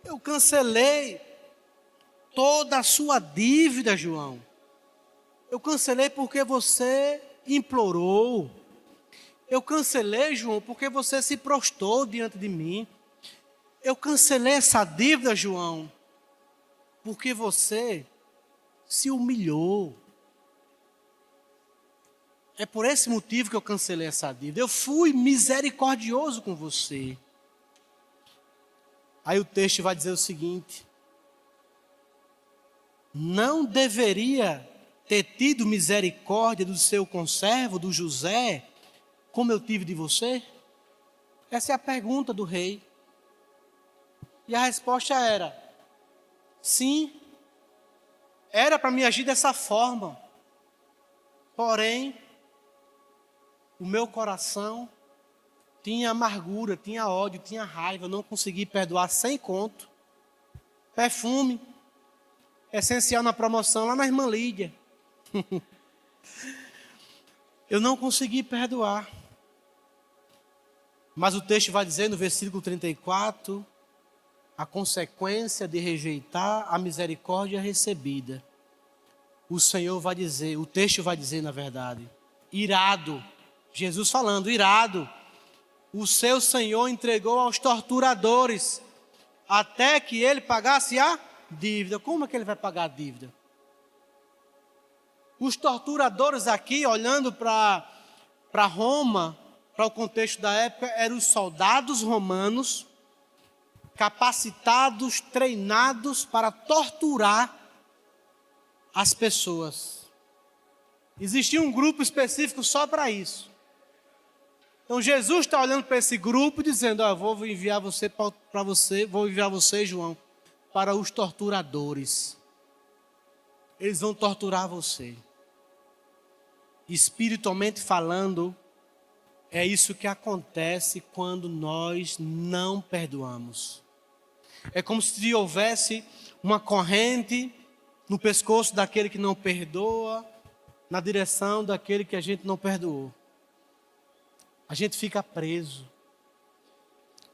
eu cancelei toda a sua dívida, João. Eu cancelei porque você implorou. Eu cancelei, João, porque você se prostrou diante de mim. Eu cancelei essa dívida, João, porque você se humilhou. É por esse motivo que eu cancelei essa dívida. Eu fui misericordioso com você. Aí o texto vai dizer o seguinte, não deveria ter tido misericórdia do seu conservo, do José, como eu tive de você? Essa é a pergunta do rei. E a resposta era: sim, era para me agir dessa forma. Porém, o meu coração tinha amargura, tinha ódio, tinha raiva, eu não consegui perdoar 100 conto. Perfume, essencial na promoção lá na irmã Lídia. Eu não consegui perdoar. Mas o texto vai dizer no versículo 34, a consequência de rejeitar a misericórdia recebida. O Senhor vai dizer, o texto vai dizer na verdade, irado, Jesus falando, irado, o seu Senhor entregou aos torturadores, até que ele pagasse a dívida. Como é que ele vai pagar a dívida? Os torturadores aqui, olhando para Roma, para o contexto da época, eram os soldados romanos, capacitados, treinados para torturar as pessoas. Existia um grupo específico só para isso. Então Jesus está olhando para esse grupo e dizendo: vou enviar você para você, vou enviar você, João, para os torturadores. Eles vão torturar você. Espiritualmente falando, é isso que acontece quando nós não perdoamos. É como se houvesse uma corrente no pescoço daquele que não perdoa, na direção daquele que a gente não perdoou. A gente fica preso.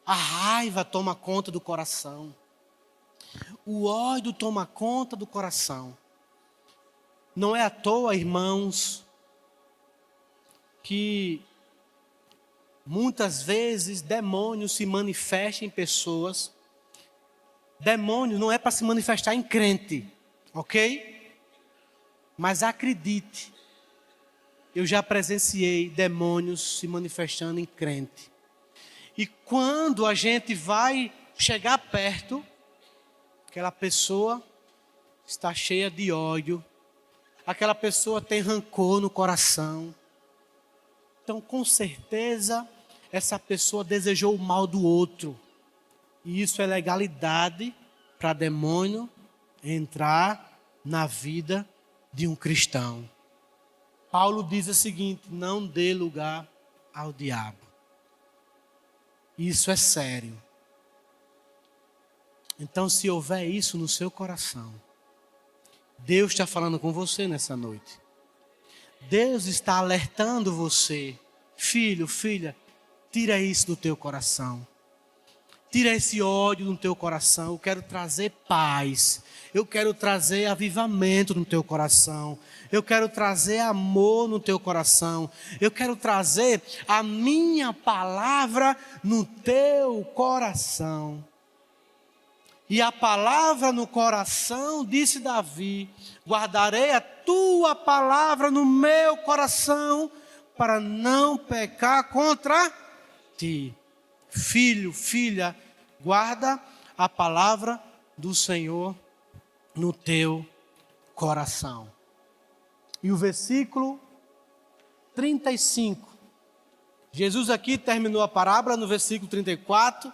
A raiva toma conta do coração. O ódio toma conta do coração. Não é à toa, irmãos, que muitas vezes demônios se manifestam em pessoas. Demônio não é para se manifestar em crente, ok? Mas acredite, eu já presenciei demônios se manifestando em crente. E quando a gente vai chegar perto, aquela pessoa está cheia de ódio, aquela pessoa tem rancor no coração. Então, com certeza, essa pessoa desejou o mal do outro. E isso é legalidade para demônio entrar na vida de um cristão. Paulo diz o seguinte: não dê lugar ao diabo. Isso é sério. Então, se houver isso no seu coração, Deus está falando com você nessa noite. Deus está alertando você. Filho, filha, tira isso do teu coração. Tira esse ódio do teu coração. Eu quero trazer paz. Eu quero trazer avivamento no teu coração. Eu quero trazer amor no teu coração. Eu quero trazer a minha palavra no teu coração. E a palavra no coração, disse Davi: guardarei a tua palavra no meu coração, para não pecar contra ti. Filho, filha, guarda a palavra do Senhor no teu coração. E o versículo 35. Jesus aqui terminou a parábola no versículo 34.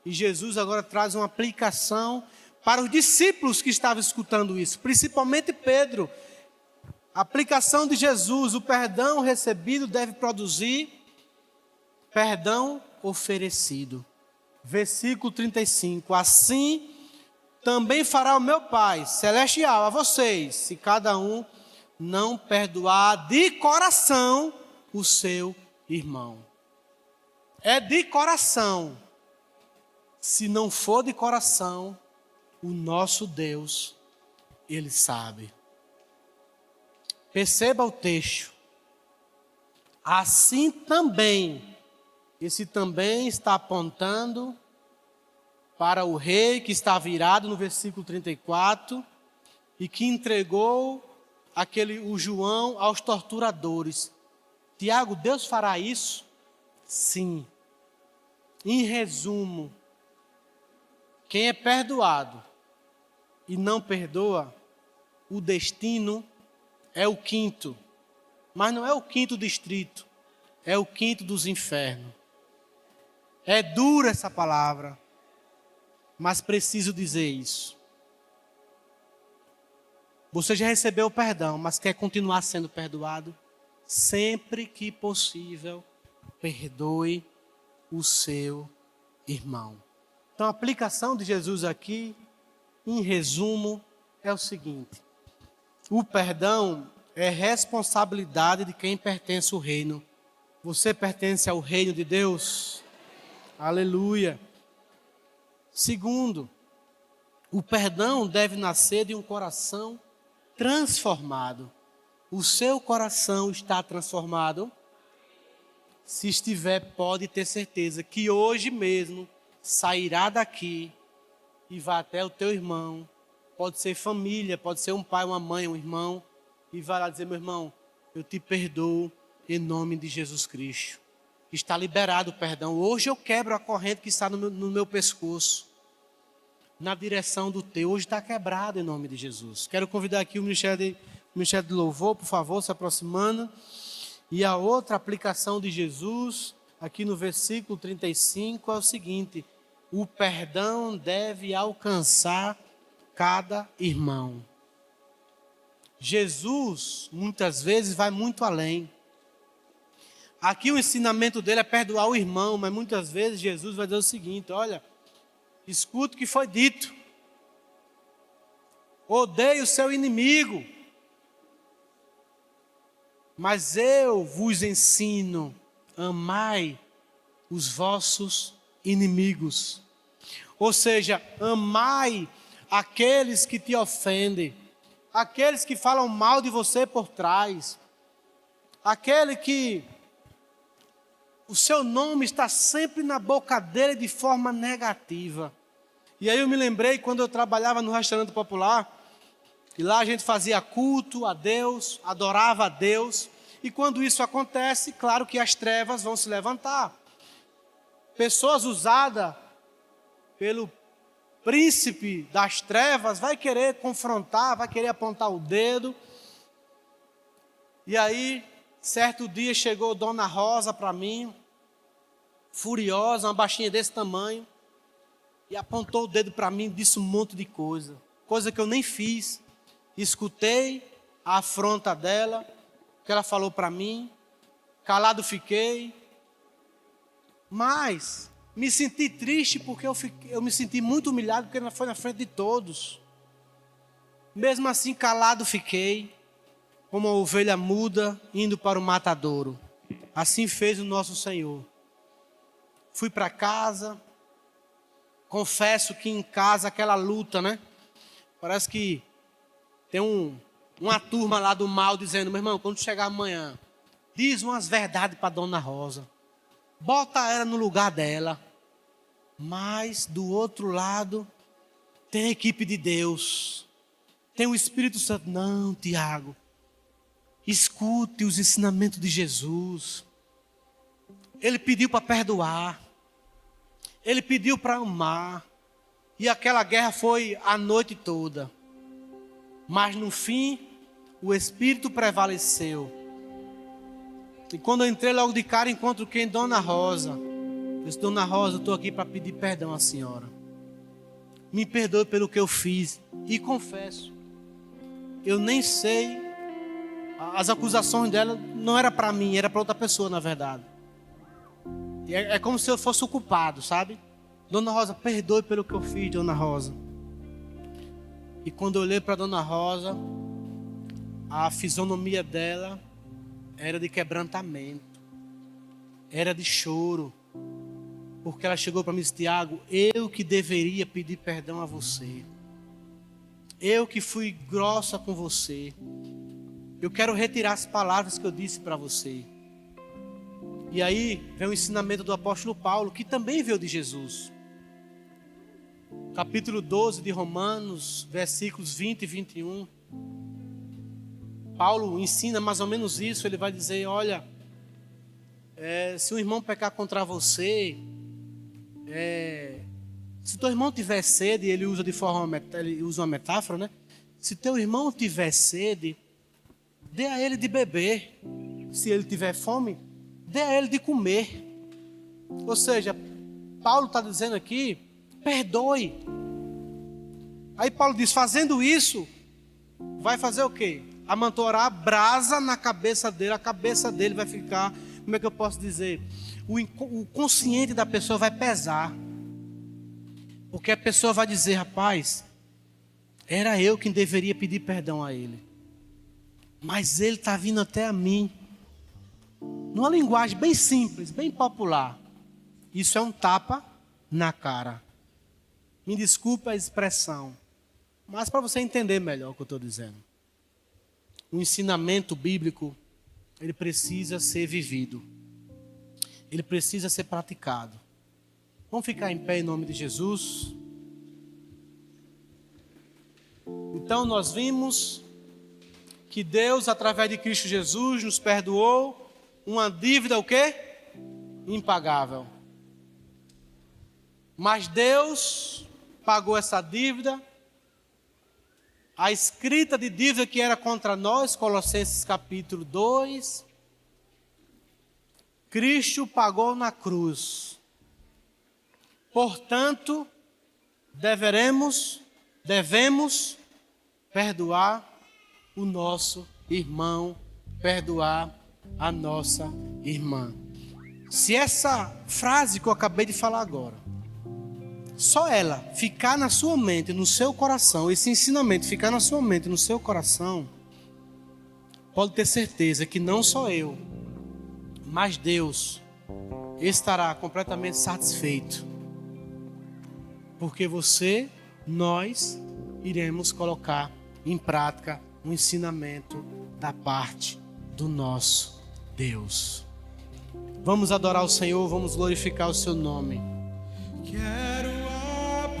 E Jesus agora traz uma aplicação para os discípulos que estavam escutando isso. Principalmente Pedro. A aplicação de Jesus, o perdão recebido deve produzir perdão oferecido. Versículo 35. Assim também fará o meu Pai celestial a vocês, se cada um não perdoar de coração o seu irmão. É de coração. Se não for de coração, o nosso Deus, Ele sabe. Perceba o texto. Assim também, esse também está apontando para o rei que está virado no versículo 34 e que entregou o João aos torturadores. Tiago, Deus fará isso? Sim. Em resumo, quem é perdoado e não perdoa, o destino é o quinto. Mas não é o quinto distrito, é o quinto dos infernos. É dura essa palavra, mas preciso dizer isso. Você já recebeu o perdão, mas quer continuar sendo perdoado? Sempre que possível, perdoe o seu irmão. Então a aplicação de Jesus aqui, em resumo, é o seguinte: o perdão é responsabilidade de quem pertence ao reino. Você pertence ao reino de Deus? Aleluia. Segundo, o perdão deve nascer de um coração transformado. O seu coração está transformado? Se estiver, pode ter certeza que hoje mesmo sairá daqui e vai até o teu irmão. Pode ser família, pode ser um pai, uma mãe, um irmão. E vai lá dizer: meu irmão, eu te perdoo em nome de Jesus Cristo. Está liberado o perdão. Hoje eu quebro a corrente que está no meu pescoço, na direção do teu. Hoje está quebrado em nome de Jesus. Quero convidar aqui o Ministério de Louvor, por favor, se aproximando. E a outra aplicação de Jesus, aqui no versículo 35, é o seguinte: o perdão deve alcançar cada irmão. Jesus, muitas vezes, vai muito além. Aqui o ensinamento dele é perdoar o irmão, mas muitas vezes Jesus vai dizer o seguinte: olha, escuta o que foi dito. Odeie o seu inimigo, mas eu vos ensino, amai os vossos inimigos. Ou seja, amai aqueles que te ofendem, aqueles que falam mal de você por trás, aquele que o seu nome está sempre na boca dele de forma negativa. E aí eu me lembrei quando eu trabalhava no restaurante popular, e lá a gente fazia culto a Deus, adorava a Deus, e quando isso acontece, claro que as trevas vão se levantar. Pessoas usadas pelo príncipe das trevas vai querer confrontar, vai querer apontar o dedo. E aí, certo dia chegou Dona Rosa para mim, furiosa, uma baixinha desse tamanho, e apontou o dedo para mim e disse um monte de coisa que eu nem fiz. Escutei a afronta dela, o que ela falou para mim, calado fiquei, mas me senti triste porque eu me senti muito humilhado, porque ela foi na frente de todos. Mesmo assim, calado fiquei, como uma ovelha muda indo para o matadouro. Assim fez o nosso Senhor. Fui para casa, confesso que em casa aquela luta, né? Parece que tem uma turma lá do mal dizendo: meu irmão, quando chegar amanhã, diz umas verdades para Dona Rosa. Bota ela no lugar dela. Mas do outro lado tem a equipe de Deus, tem o Espírito Santo. Não, Tiago, escute os ensinamentos de Jesus. Ele pediu para perdoar, ele pediu para amar, e aquela guerra foi a noite toda, mas no fim o Espírito prevaleceu. E quando eu entrei logo de cara, encontro quem? Dona Rosa. Eu disse: Dona Rosa, eu estou aqui para pedir perdão à senhora. Me perdoe pelo que eu fiz. E confesso, eu nem sei, as acusações dela não era para mim, era para outra pessoa, na verdade. É como se eu fosse o culpado, sabe? Dona Rosa, perdoe pelo que eu fiz, Dona Rosa. E quando eu olhei para Dona Rosa, a fisionomia dela era de quebrantamento, era de choro, porque ela chegou para mim e disse: Tiago, eu que deveria pedir perdão a você, eu que fui grossa com você, eu quero retirar as palavras que eu disse para você. E aí vem o ensinamento do apóstolo Paulo, que também veio de Jesus. Capítulo 12 de Romanos, versículos 20 e 21. Paulo ensina mais ou menos isso. Ele vai dizer: olha, se um irmão pecar contra você, se teu irmão tiver sede, ele usa uma metáfora, né? Se teu irmão tiver sede, dê a ele de beber. Se ele tiver fome, dê a ele de comer. Ou seja, Paulo está dizendo aqui, perdoe. Aí Paulo diz, fazendo isso, vai fazer o quê? Amontoar brasa na cabeça dele, a cabeça dele vai ficar, como é que eu posso dizer? O consciente da pessoa vai pesar. Porque a pessoa vai dizer, rapaz, era eu quem deveria pedir perdão a ele. Mas ele está vindo até a mim. Numa linguagem bem simples, bem popular. Isso é um tapa na cara. Me desculpe a expressão. Mas para você entender melhor o que eu estou dizendo. O ensinamento bíblico, ele precisa ser vivido. Ele precisa ser praticado. Vamos ficar em pé em nome de Jesus. Então nós vimos que Deus, através de Cristo Jesus, nos perdoou uma dívida o quê? Impagável. Mas Deus pagou essa dívida. A escrita de dívida que era contra nós, Colossenses capítulo 2, Cristo pagou na cruz. Portanto, devemos perdoar o nosso irmão, perdoar a nossa irmã. Se essa frase que eu acabei de falar agora, só ela ficar na sua mente, no seu coração, esse ensinamento ficar na sua mente, no seu coração, pode ter certeza que não só eu, mas Deus estará completamente satisfeito. Porque nós iremos colocar em prática um ensinamento da parte do nosso Deus. Vamos adorar o Senhor, vamos glorificar o seu nome.